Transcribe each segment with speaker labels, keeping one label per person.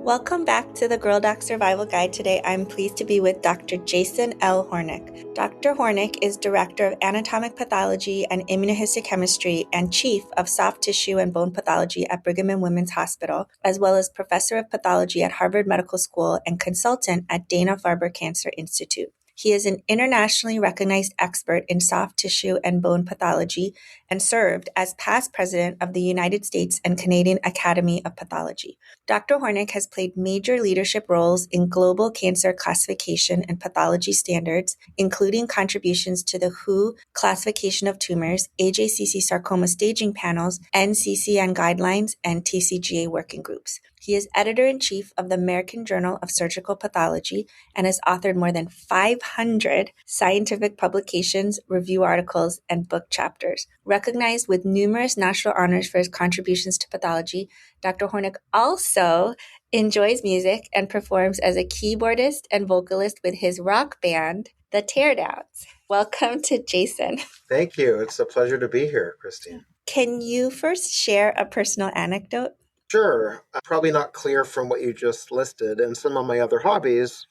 Speaker 1: Welcome back to the Girl Doc Survival Guide. Today, I'm pleased to be with Dr. Jason L. Hornick. Dr. Hornick is Director of Anatomic Pathology and Immunohistochemistry and Chief of Soft Tissue and Bone Pathology at Brigham and Women's Hospital, as well as Professor of Pathology at Harvard Medical School and consultant at Dana-Farber Cancer Institute. He is an internationally recognized expert in soft tissue and bone pathology and served as past president of the United States and Canadian Academy of Pathology. Dr. Hornick has played major leadership roles in global cancer classification and pathology standards, including contributions to the WHO classification of tumors, AJCC sarcoma staging panels, NCCN guidelines, and TCGA working groups. He is editor-in-chief of the American Journal of Surgical Pathology and has authored more than 500 scientific publications, review articles, and book chapters. Recognized with numerous national honors for his contributions to pathology, Dr. Hornick also enjoys music and performs as a keyboardist and vocalist with his rock band, The Teardowns. Welcome to Jason.
Speaker 2: Thank you. It's a pleasure to be here, Christine.
Speaker 1: Can you first share a personal anecdote?
Speaker 2: Sure. Probably not clear from what you just listed. And some of my other hobbies,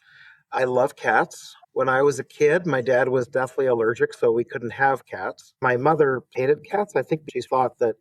Speaker 2: I love cats. When I was a kid, my dad was deathly allergic, so we couldn't have cats. My mother hated cats. I think she thought that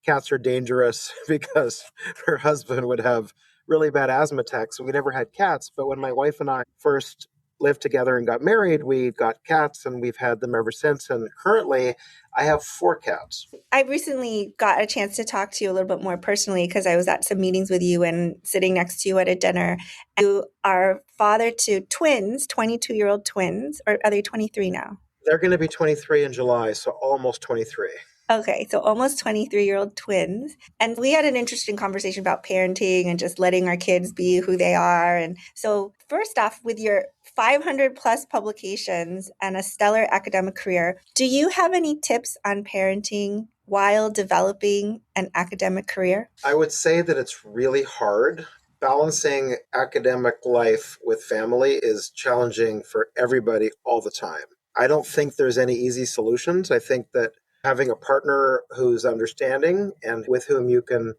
Speaker 2: cats are dangerous because her husband would have really bad asthma attacks, so we never had cats. But when my wife and I first lived together and got married, we got cats, and we've had them ever since. And currently, I have 4 cats.
Speaker 1: I recently got a chance to talk to you a little bit more personally because I was at some meetings with you and sitting next to you at a dinner. You are father to twins, 22-year-old twins, or are they 23 now?
Speaker 2: They're going to be 23 in July, so almost 23.
Speaker 1: Okay, so almost 23-year-old twins. And we had an interesting conversation about parenting and just letting our kids be who they are. And so first off, with your 500 plus publications and a stellar academic career, do you have any tips on parenting while developing an academic career?
Speaker 2: I would say that it's really hard. Balancing academic life with family is challenging for everybody all the time. I don't think there's any easy solutions. I think that having a partner who's understanding and with whom you can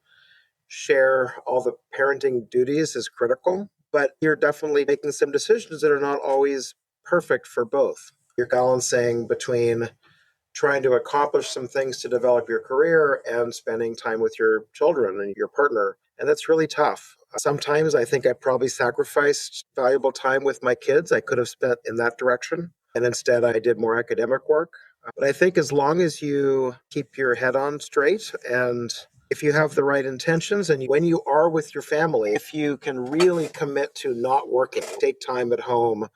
Speaker 2: share all the parenting duties is critical. But you're definitely making some decisions that are not always perfect for both. You're balancing between trying to accomplish some things to develop your career and spending time with your children and your partner. And that's really tough. Sometimes I think I probably sacrificed valuable time with my kids I could have spent in that direction. And instead I did more academic work. But I think as long as you keep your head on straight and if you have the right intentions and when you are with your family, if you can really commit to not working, take time at home,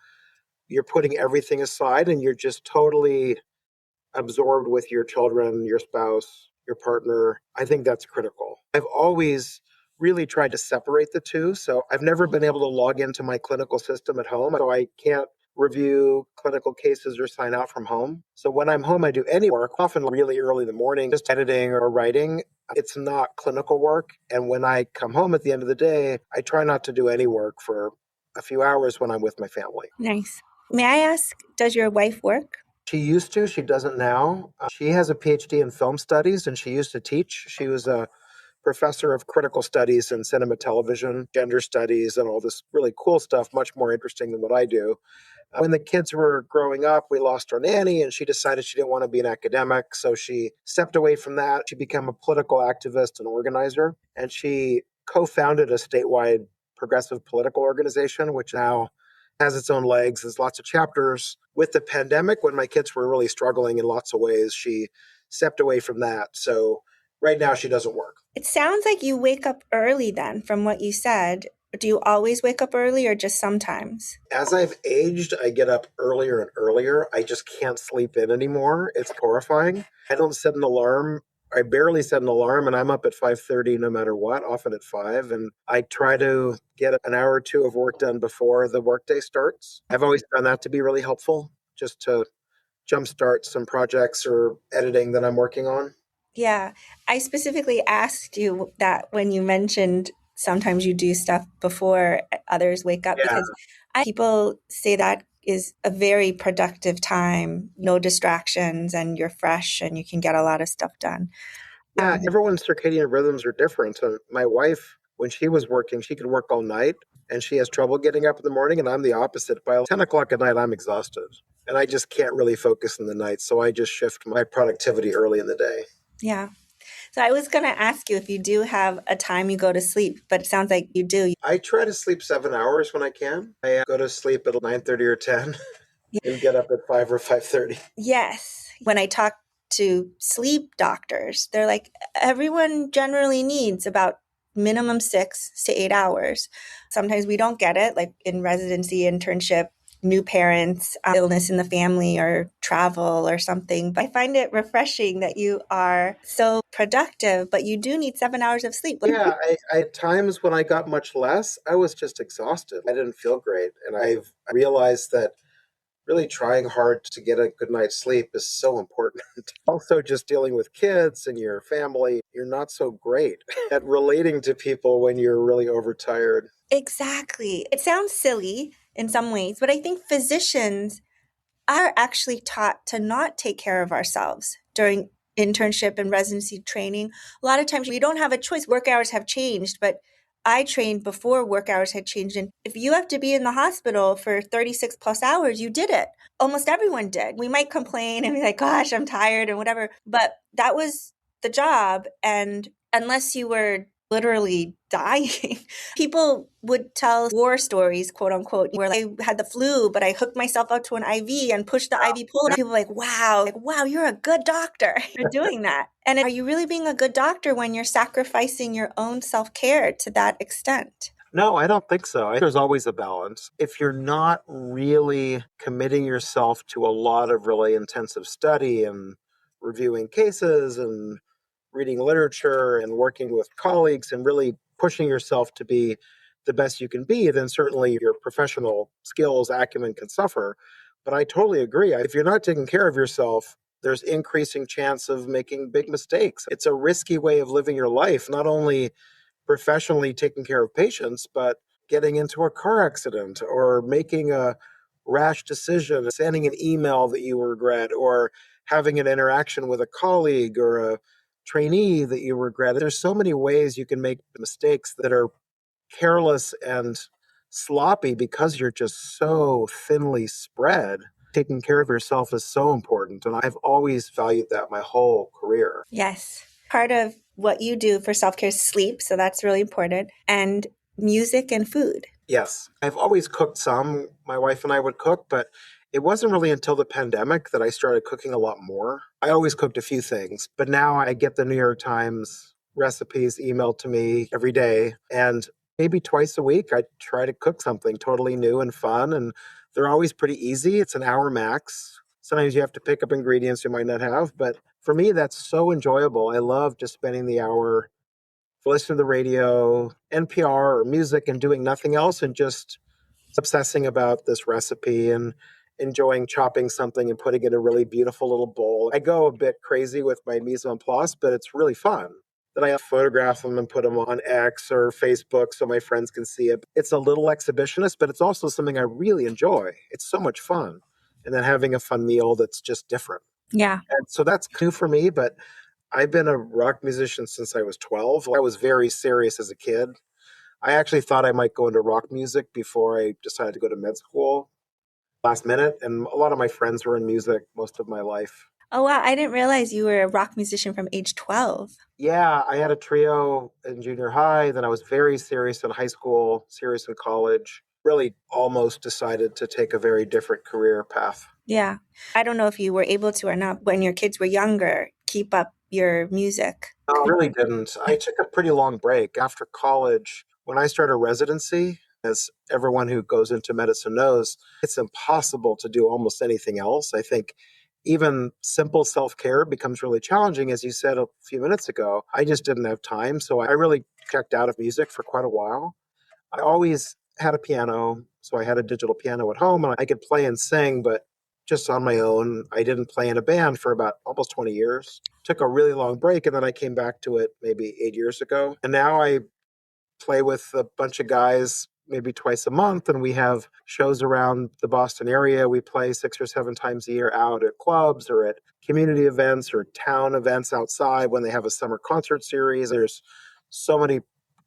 Speaker 2: you're putting everything aside and you're just totally absorbed with your children, your spouse, your partner. I think that's critical. I've always really tried to separate the two. So I've never been able to log into my clinical system at home. So I can't review clinical cases or sign out from home. So when I'm home, I do any work, often really early in the morning, just editing or writing. It's not clinical work. And when I come home at the end of the day, I try not to do any work for a few hours when I'm with my family.
Speaker 1: Nice. May I ask, does your wife work?
Speaker 2: She used to. She doesn't now. She has a PhD in film studies, and she used to teach. She was a professor of critical studies in cinema, television, gender studies, and all this really cool stuff, much more interesting than what I do. When the kids were growing up, we lost our nanny, and she decided she didn't want to be an academic, so she stepped away from that. She became a political activist and organizer, and she co-founded a statewide progressive political organization, which now has its own legs. There's lots of chapters. With the pandemic, when my kids were really struggling in lots of ways, she stepped away from that. So right now she doesn't work.
Speaker 1: It sounds like you wake up early then, from what you said. Do you always wake up early or just sometimes?
Speaker 2: As I've aged, I get up earlier and earlier. I just can't sleep in anymore. It's horrifying. I don't set an alarm. I barely set an alarm, and I'm up at 5:30 no matter what, often at 5. And I try to get an hour or two of work done before the workday starts. I've always found that to be really helpful, just to jumpstart some projects or editing that I'm working on.
Speaker 1: Yeah, I specifically asked you that when you mentioned sometimes you do stuff before others wake up, because people say that is a very productive time, no distractions, and you're fresh and you can get a lot of stuff done.
Speaker 2: Yeah, everyone's circadian rhythms are different. So my wife When she was working, she could work all night and she has trouble getting up in the morning. And I'm the opposite. By 10 o'clock at night, I'm exhausted and I just can't really focus in the night. So I just shift my productivity early in the day.
Speaker 1: Yeah. So I was going to ask you if you do have a time you go to sleep, but it sounds like you do.
Speaker 2: I try to sleep 7 hours when I can. I go to sleep at 9:30 or 10 and get up at 5 or 5:30.
Speaker 1: Yes. When I talk to sleep doctors, they're like, everyone generally needs about minimum 6 to 8 hours. Sometimes we don't get it, like in residency, internship, new parents, illness in the family, or travel or something. But I find it refreshing that you are so productive, but you do need 7 hours of sleep.
Speaker 2: Yeah, I at times when I got much less, I was just exhausted. I didn't feel great. And I've realized that really trying hard to get a good night's sleep is so important. Also, just dealing with kids and your family, you're not so great at relating to people when you're really overtired.
Speaker 1: Exactly. It sounds silly in some ways, but I think physicians are actually taught to not take care of ourselves during internship and residency training. A lot of times we don't have a choice. Work hours have changed, but I trained before work hours had changed. And if you have to be in the hospital for 36 plus hours, you did it. Almost everyone did. We might complain and be like, gosh, I'm tired and whatever. But that was the job. And unless you were literally dying, people would tell war stories, quote unquote, where I had the flu, but I hooked myself up to an IV and pushed the IV pull. And people were like, wow, you're a good doctor for doing that. And are you really being a good doctor when you're sacrificing your own self-care to that extent?
Speaker 2: No, I don't think so. There's always a balance. If you're not really committing yourself to a lot of really intensive study and reviewing cases and reading literature and working with colleagues and really pushing yourself to be the best you can be, then certainly your professional skills, acumen can suffer. But I totally agree. If you're not taking care of yourself, there's increasing chance of making big mistakes. It's a risky way of living your life, not only professionally taking care of patients, but getting into a car accident or making a rash decision, sending an email that you regret, or having an interaction with a colleague or a trainee that you regret. There's so many ways you can make mistakes that are careless and sloppy because you're just so thinly spread. Taking care of yourself is so important. And I've always valued that my whole career.
Speaker 1: Yes. Part of what you do for self-care is sleep. So that's really important. And music and food.
Speaker 2: Yes. I've always cooked some. My wife and I would cook, but it wasn't really until the pandemic that I started cooking a lot more. I always cooked a few things, but now I get the New York Times recipes emailed to me every day. And maybe twice a week, I try to cook something totally new and fun. And they're always pretty easy. It's an hour max. Sometimes you have to pick up ingredients you might not have. But for me, that's so enjoyable. I love just spending the hour listening to the radio, NPR or music and doing nothing else and just obsessing about this recipe and enjoying chopping something and putting it in a really beautiful little bowl. I go a bit crazy with my mise en place, but it's really fun. Then I photograph them and put them on X or Facebook so my friends can see it. It's a little exhibitionist, but it's also something I really enjoy. It's so much fun. And then having a fun meal that's just different.
Speaker 1: Yeah.
Speaker 2: And so that's new for me, but I've been a rock musician since I was 12. I was very serious as a kid. I actually thought I might go into rock music before I decided to go to med school last minute. And a lot of my friends were in music most of my life.
Speaker 1: Oh, wow. I didn't realize you were a rock musician from age 12.
Speaker 2: Yeah, I had a trio in junior high. Then I was very serious in high school, serious in college. Really almost decided to take a very different career path.
Speaker 1: Yeah. I don't know if you were able to or not when your kids were younger, keep up your music.
Speaker 2: No, I really didn't. I took a pretty long break after college. When I started residency, as everyone who goes into medicine knows, it's impossible to do almost anything else. I think even simple self care becomes really challenging, as you said a few minutes ago. I just didn't have time. So I really checked out of music for quite a while. I always had a piano. So I had a digital piano at home and I could play and sing, but just on my own. I didn't play in a band for about almost 20 years. Took a really long break and then I came back to it maybe 8 years ago. And now I play with a bunch of guys maybe twice a month and we have shows around the Boston area. We play 6 or 7 times a year out at clubs or at community events or town events outside when they have a summer concert series. There's so many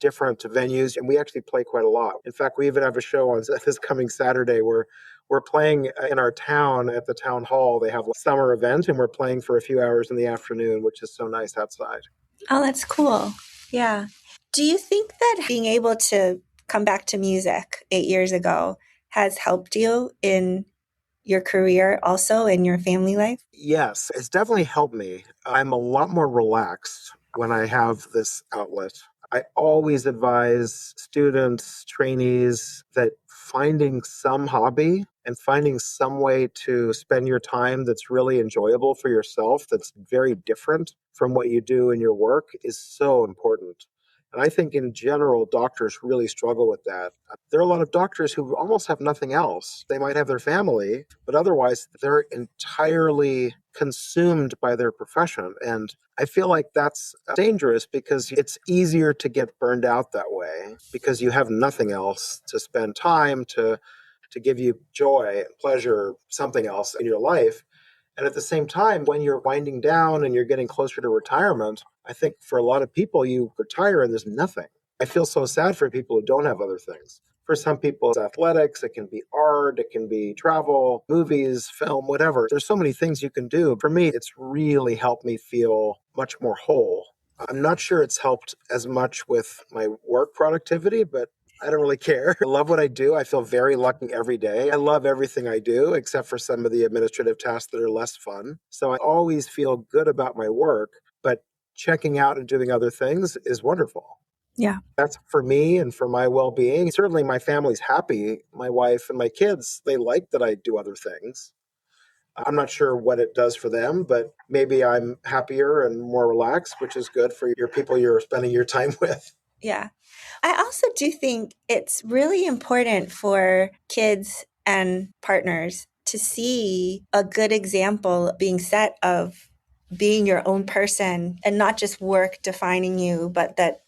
Speaker 2: different venues, and we actually play quite a lot. In fact, we even have a show on this coming Saturday where we're playing in our town at the town hall. They have a summer event, and we're playing for a few hours in the afternoon, which is so nice outside.
Speaker 1: Oh, that's cool. Yeah. Do you think that being able to come back to music 8 years ago has helped you in your career also in your family life?
Speaker 2: Yes, it's definitely helped me. I'm a lot more relaxed when I have this outlet. I always advise students, trainees that finding some hobby and finding some way to spend your time that's really enjoyable for yourself, that's very different from what you do in your work, is so important. And I think in general, doctors really struggle with that. There are a lot of doctors who almost have nothing else. They might have their family, but otherwise they're entirely consumed by their profession. And I feel like that's dangerous because it's easier to get burned out that way because you have nothing else to spend time to give you joy and pleasure, something else in your life. And at the same time, when you're winding down and you're getting closer to retirement, I think for a lot of people, you retire and there's nothing. I feel so sad for people who don't have other things. For some people, it's athletics, it can be art, it can be travel, movies, film, whatever. There's so many things you can do. For me, it's really helped me feel much more whole. I'm not sure it's helped as much with my work productivity, but I don't really care. I love what I do. I feel very lucky every day. I love everything I do, except for some of the administrative tasks that are less fun. So I always feel good about my work, but checking out and doing other things is wonderful.
Speaker 1: Yeah.
Speaker 2: That's for me and for my well-being. Certainly my family's happy. My wife and my kids, they like that I do other things. I'm not sure what it does for them, but maybe I'm happier and more relaxed, which is good for your people you're spending your time with.
Speaker 1: Yeah. I also do think it's really important for kids and partners to see a good example being set of being your own person and not just work defining you, but that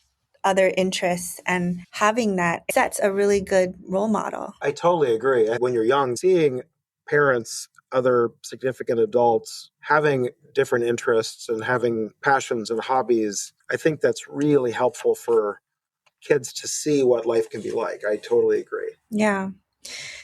Speaker 1: other interests, and having that sets a really good role model.
Speaker 2: I totally agree. When you're young, seeing parents, other significant adults having different interests and having passions and hobbies, I think that's really helpful for kids to see what life can be like. I totally agree.
Speaker 1: Yeah.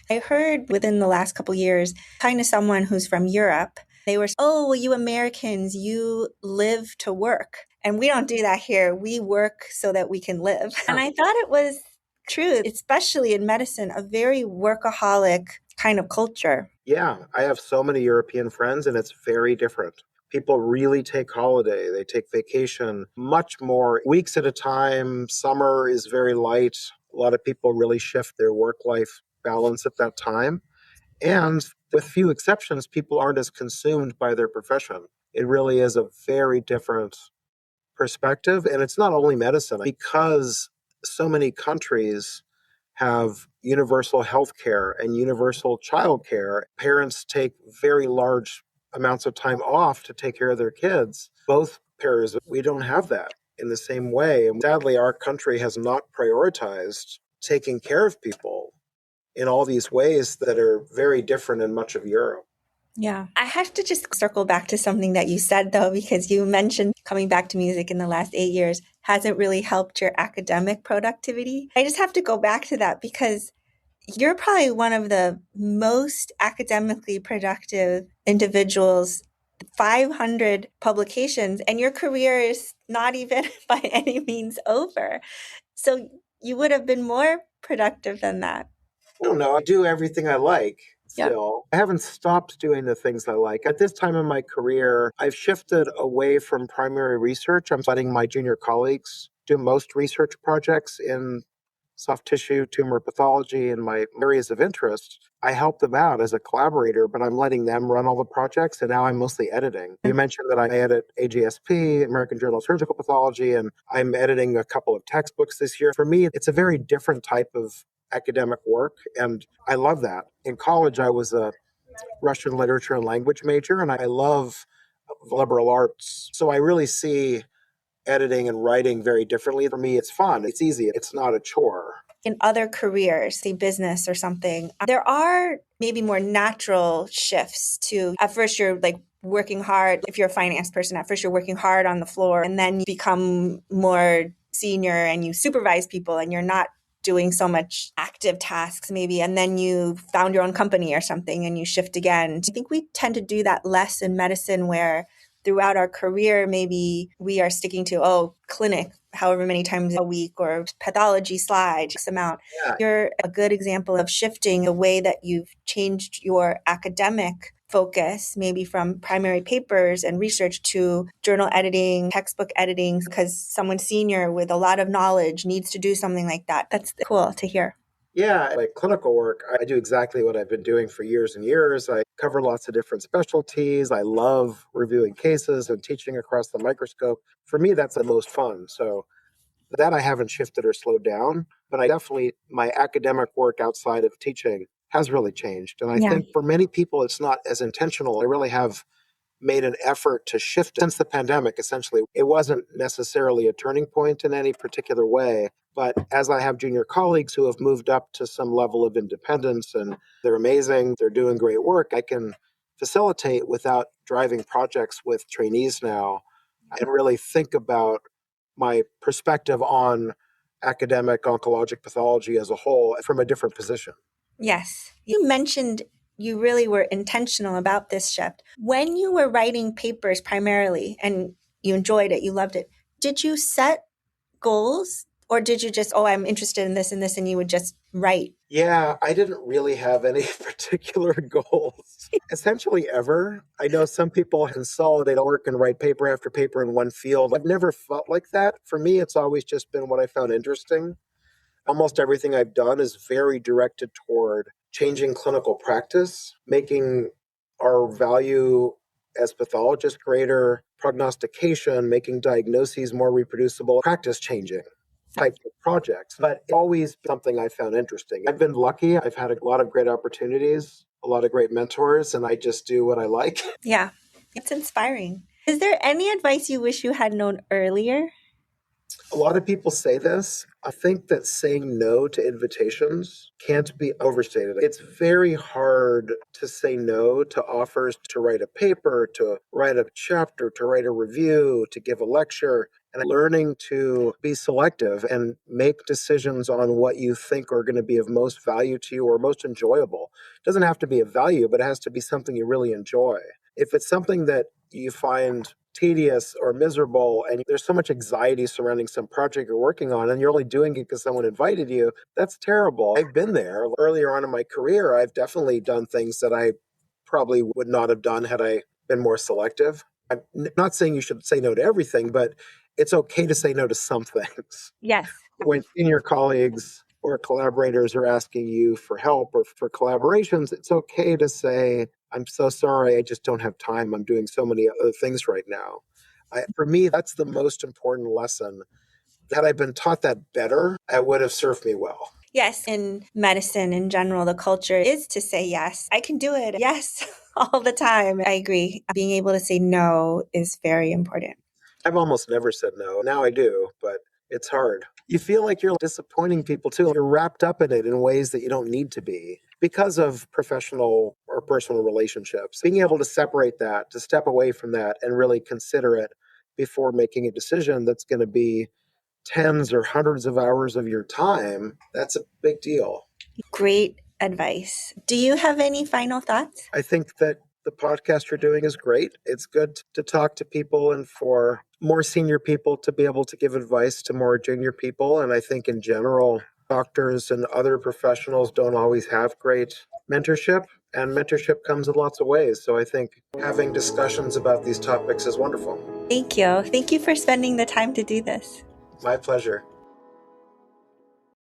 Speaker 1: I heard within the last couple years, talking to someone who's from Europe, they were, oh, well, you Americans, you live to work. And we don't do that here. We work so that we can live. And I thought it was true, especially in medicine, a very workaholic kind of culture.
Speaker 2: Yeah, I have so many European friends, and it's very different. People really take holiday, they take vacation much more weeks at a time. Summer is very light. A lot of people really shift their work life balance at that time. And with few exceptions, people aren't as consumed by their profession. It really is a very different perspective. And it's not only medicine, because so many countries have universal health care and universal child care. Parents take very large amounts of time off to take care of their kids. Both pairs, we don't have that in the same way. And sadly, our country has not prioritized taking care of people in all these ways that are very different in much of Europe.
Speaker 1: Yeah. I have to just circle back to something that you said, though, because you mentioned coming back to music in the last 8 years hasn't really helped your academic productivity. I just have to go back to that because you're probably one of the most academically productive individuals, 500 publications, and your career is not even by any means over. So you would have been more productive than that.
Speaker 2: I don't know. I do everything I like
Speaker 1: Yep.
Speaker 2: still. I haven't stopped doing the things I like. At this time in my career, I've shifted away from primary research. I'm letting my junior colleagues do most research projects in soft tissue, tumor pathology, and my areas of interest. I help them out as a collaborator, but I'm letting them run all the projects, and now I'm mostly editing. You mentioned that I edit AJSP, American Journal of Surgical Pathology, and I'm editing a couple of textbooks this year. For me, it's a very different type of academic work, and I love that. In college, I was a Russian literature and language major, and I love liberal arts. So I really see editing and writing very differently. For me, it's fun. It's easy. It's not a chore.
Speaker 1: In other careers, say business or something, there are maybe more natural shifts to, at first you're like working hard. If you're a finance person, at first you're working hard on the floor and then you become more senior and you supervise people and you're not doing so much active tasks maybe, and then you found your own company or something and you shift again. I think we tend to do that less in medicine, where throughout our career, maybe we are sticking to, clinic, however many times a week, or pathology slide, X amount.
Speaker 2: Yeah.
Speaker 1: You're a good example of shifting the way that you've changed your academic focus, maybe from primary papers and research to journal editing, textbook editing, because someone senior with a lot of knowledge needs to do something like that. That's cool to hear.
Speaker 2: Yeah, like clinical work, I do exactly what I've been doing for years and years. I cover lots of different specialties. I love reviewing cases and teaching across the microscope. For me, that's the most fun. So that I haven't shifted or slowed down, but I definitely, my academic work outside of teaching has really changed. And I think for many people, it's not as intentional. I really have made an effort to shift since the pandemic. Essentially, it wasn't necessarily a turning point in any particular way. But as I have junior colleagues who have moved up to some level of independence and they're amazing, they're doing great work, I can facilitate without driving projects with trainees now and really think about my perspective on academic oncologic pathology as a whole from a different position.
Speaker 1: Yes. You mentioned you really were intentional about this shift. When you were writing papers primarily and you enjoyed it, you loved it, did you set goals, or did you just, I'm interested in this and this, and you would just write?
Speaker 2: Yeah, I didn't really have any particular goals, essentially ever. I know some people consolidate work and write paper after paper in one field. I've never felt like that. For me, it's always just been what I found interesting. Almost everything I've done is very directed toward changing clinical practice, making our value as pathologists greater, prognostication, making diagnoses more reproducible, practice changing types of projects. But it's always something I found interesting. I've been lucky. I've had a lot of great opportunities, a lot of great mentors, and I just do what I like.
Speaker 1: Yeah, it's inspiring. Is there any advice you wish you had known earlier?
Speaker 2: A lot of people say this. I think that saying no to invitations can't be overstated. It's very hard to say no to offers to write a paper, to write a chapter, to write a review, to give a lecture, and learning to be selective and make decisions on what you think are going to be of most value to you or most enjoyable. It doesn't have to be of value, but it has to be something you really enjoy. If it's something that you find tedious or miserable and there's so much anxiety surrounding some project you're working on and you're only doing it because someone invited you, that's terrible. I've been there. Earlier on in my career, I've definitely done things that I probably would not have done had I been more selective. I'm not saying you should say no to everything, but it's okay to say no to some things.
Speaker 1: Yes.
Speaker 2: When senior colleagues or collaborators are asking you for help or for collaborations, it's okay to say, I'm so sorry, I just don't have time. I'm doing so many other things right now. For me, that's the most important lesson. Had I been taught that better, it would have served me well.
Speaker 1: Yes, in medicine in general, the culture is to say yes. I can do it. Yes, all the time. I agree. Being able to say no is very important.
Speaker 2: I've almost never said no. Now I do, but it's hard. You feel like you're disappointing people too. You're wrapped up in it in ways that you don't need to be because of professional or personal relationships. Being able to separate that, to step away from that and really consider it before making a decision that's going to be tens or hundreds of hours of your time, that's a big deal.
Speaker 1: Great advice. Do you have any final thoughts?
Speaker 2: I think that the podcast you're doing is great. It's good to talk to people and for more senior people to be able to give advice to more junior people. And I think in general, doctors and other professionals don't always have great mentorship, and mentorship comes in lots of ways. So I think having discussions about these topics is wonderful.
Speaker 1: Thank you. Thank you for spending the time to do this.
Speaker 2: My pleasure.